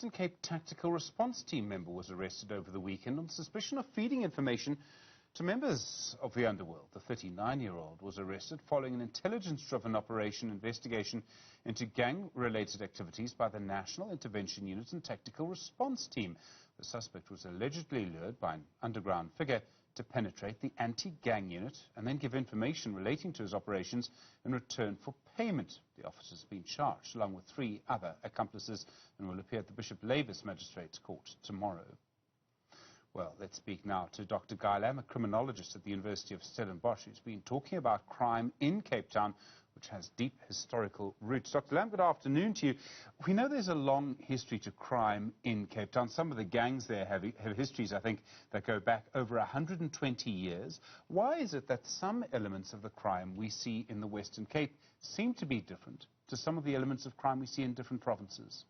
Western Cape Tactical Response Team member was arrested over the weekend on suspicion of feeding information to members of the underworld. The 39-year-old was arrested following an intelligence-driven investigation into gang-related activities by the National Intervention Unit and Tactical Response Team. The suspect was allegedly lured by an underground figure to penetrate the anti-gang unit and then give information relating to his operations in return for payment. The officer has been charged along with 3 other accomplices and will appear at the Bishop Lavis Magistrates Court tomorrow. Well, let's speak now to Dr. Guy Lamb, a criminologist at the University of Stellenbosch, who's been talking about crime in Cape Town, which has deep historical roots. Dr. Lamb, good afternoon to you. We know there's a long history to crime in Cape Town. Some of the gangs there have histories, I think, that go back over 120 years. Why is it that some elements of the crime we see in the Western Cape seem to be different to some of the elements of crime we see in different provinces?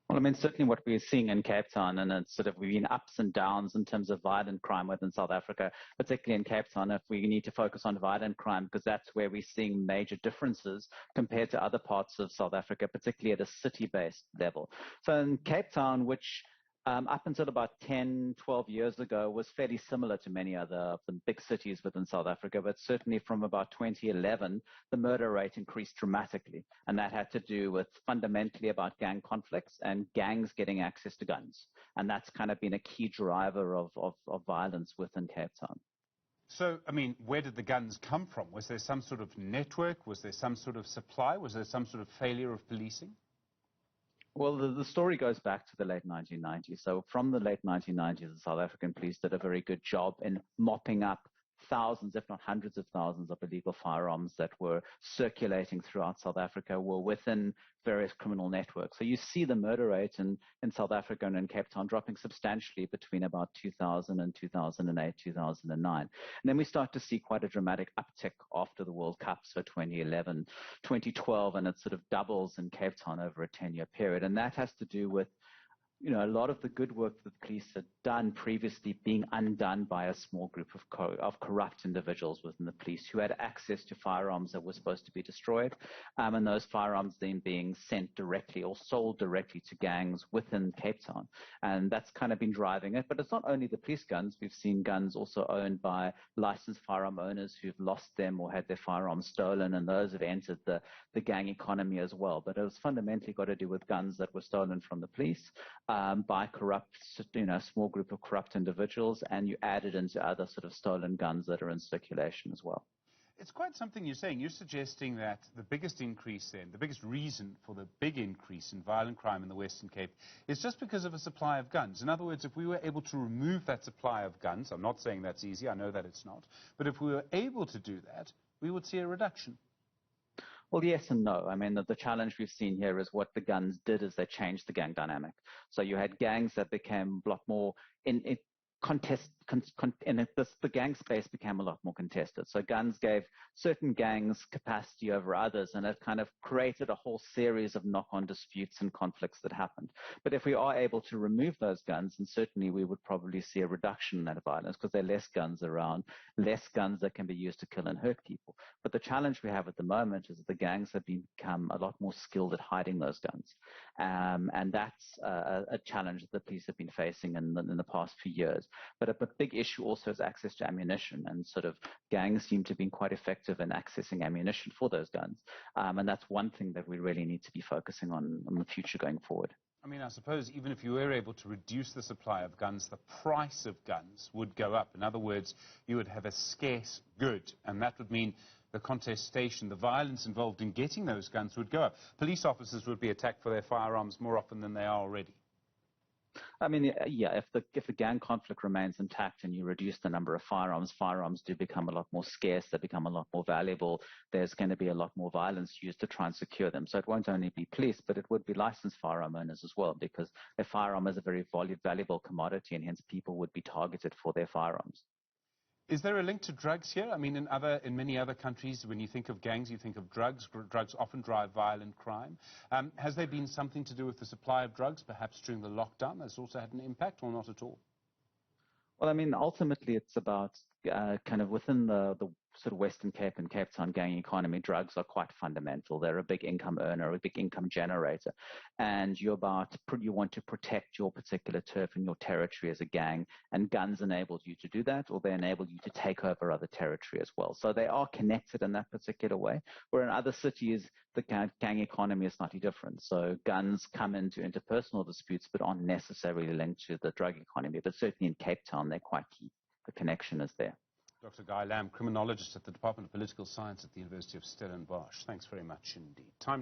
Well, I mean, certainly what we're seeing in Cape Town, and it's sort of we've been ups and downs in terms of violent crime within South Africa, particularly in Cape Town, if we need to focus on violent crime, because that's where we're seeing major differences compared to other parts of South Africa, particularly at a city-based level. So in Cape Town, which up until about 10, 12 years ago was fairly similar to many other of the big cities within South Africa, but certainly from about 2011, the murder rate increased dramatically. And that had to do with fundamentally about gang conflicts and gangs getting access to guns. And that's kind of been a key driver of violence within Cape Town. So, I mean, where did the guns come from? Was there some sort of network? Was there some sort of supply? Was there some sort of failure of policing? Well, the story goes back to the late 1990s. So from the late 1990s, the South African police did a very good job in mopping up thousands, if not hundreds of thousands of illegal firearms that were circulating throughout South Africa, were within various criminal networks. So you see the murder rate in South Africa and in Cape Town dropping substantially between about 2000 and 2008, 2009. And then we start to see quite a dramatic uptick after the World Cup, so 2011, 2012, and it sort of doubles in Cape Town over a 10-year period. And that has to do with a lot of the good work that the police had done previously being undone by a small group of corrupt individuals within the police who had access to firearms that were supposed to be destroyed, and those firearms then being sent directly or sold directly to gangs within Cape Town. And that's kind of been driving it. But it's not only the police guns. We've seen guns also owned by licensed firearm owners who've lost them or had their firearms stolen, and those have entered the gang economy as well. But it was fundamentally got to do with guns that were stolen from the police, by corrupt, small group of corrupt individuals, and you add it into other sort of stolen guns that are in circulation as well. It's quite something you're saying. You're suggesting that the biggest increase then, the biggest reason for the big increase in violent crime in the Western Cape is just because of a supply of guns. In other words, if we were able to remove that supply of guns, I'm not saying that's easy, I know that it's not, but if we were able to do that, we would see a reduction. Well, yes and no. I mean, the challenge we've seen here is what the guns did is they changed the gang dynamic. So you had gangs that became a lot more the gang space became a lot more contested. So guns gave certain gangs capacity over others, and it kind of created a whole series of knock-on disputes and conflicts that happened. But if we are able to remove those guns, then certainly we would probably see a reduction in that violence because there are less guns around, less guns that can be used to kill and hurt people. But the challenge we have at the moment is that the gangs have become a lot more skilled at hiding those guns. And that's a challenge that the police have been facing in the past few years. But a big issue also is access to ammunition, and sort of gangs seem to have been quite effective in accessing ammunition for those guns. And that's one thing that we really need to be focusing on in the future going forward. I mean, I suppose even if you were able to reduce the supply of guns, the price of guns would go up. In other words, you would have a scarce good, and that would mean the contestation, the violence involved in getting those guns would go up. Police officers would be attacked for their firearms more often than they are already. I mean, yeah, if the gang conflict remains intact and you reduce the number of firearms do become a lot more scarce, they become a lot more valuable. There's going to be a lot more violence used to try and secure them. So it won't only be police, but it would be licensed firearm owners as well, because a firearm is a very valuable commodity, and hence people would be targeted for their firearms. Is there a link to drugs here? I mean, in many other countries, when you think of gangs, you think of drugs. Drugs often drive violent crime. Has there been something to do with the supply of drugs, perhaps during the lockdown? That's also had an impact, or not at all? Well, I mean, ultimately, it's about kind of within the sort of Western Cape and Cape Town gang economy, drugs are quite fundamental. They're a big income earner, a big income generator. And you want to protect your particular turf and your territory as a gang, and guns enable you to do that, or they enable you to take over other territory as well. So they are connected in that particular way, where in other cities, the gang economy is slightly different. So guns come into interpersonal disputes, but aren't necessarily linked to the drug economy. But certainly in Cape Town, they're quite key. The connection is there. Dr. Guy Lamb, criminologist at the Department of Political Science at the University of Stellenbosch. Thanks very much indeed. Time